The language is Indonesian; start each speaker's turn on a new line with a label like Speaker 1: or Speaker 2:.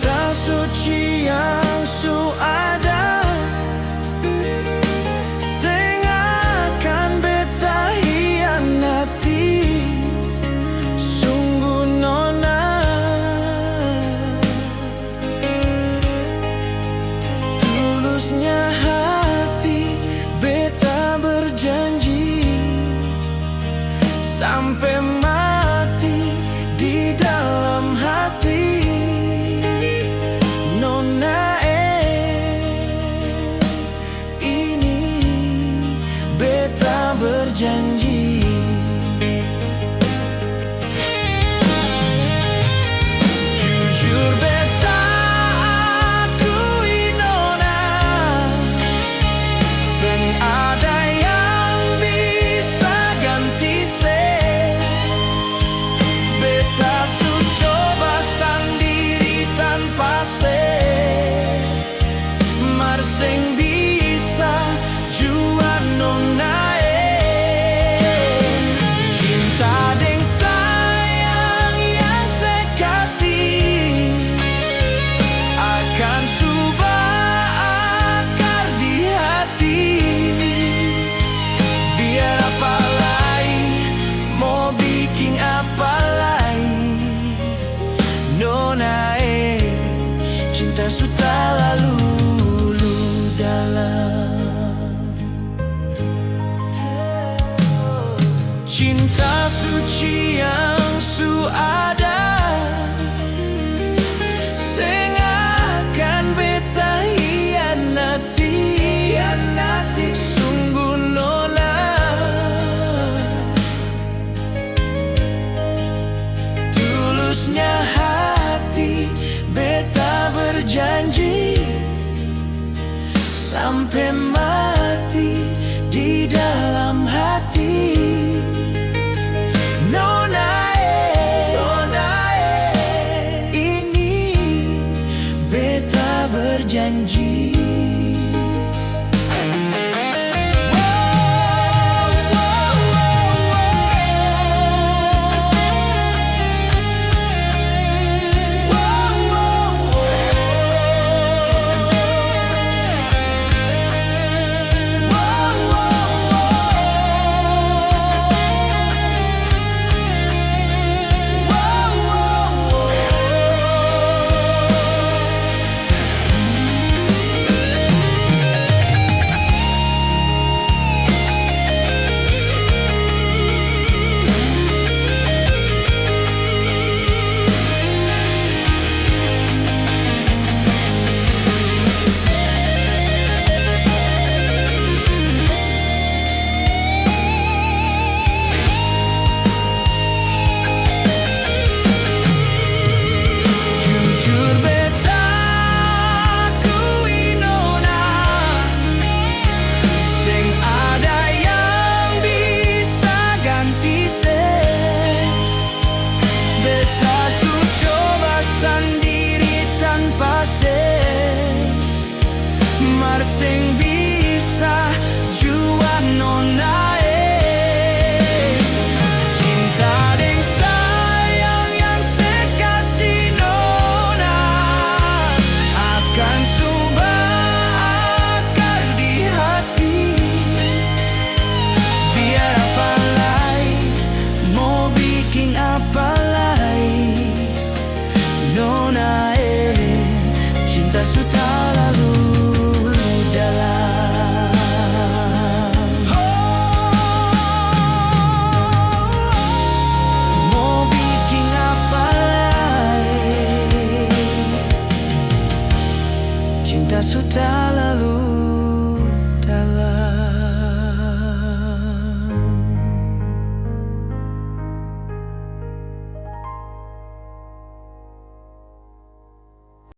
Speaker 1: cinta suci yang su ada, sing akan beta hianati. Sungguh nona, tulusnya hati beta berjanji sampai mati di dalam hati. Nona ini beta berjanji. Jujur beta akui nona, seng ada yang bisa ganti se. Beta su coba sendiri tanpa se, mar seng bisa jua nona. Cinta deng sayang yang saya kasih akan subah akar di hati. Biar apa lagi, mau bikin apa lagi, nona cinta sudah lalu dalam. Cinta suci yang su ada, sing akan beta hianati. Sungguh nona, tulusnya hati beta berjanji sampai mati di dalam hati. Nona ini beta berjanji. Mar sing bisa jua nona. Cinta deng sayang yang saya kasih nona akan subah akar di hati. Biar apa lagi, mau bikin apa lagi, nona cinta sudah lalu dalam. Mau bikin apa lagi, cinta sudah lalu.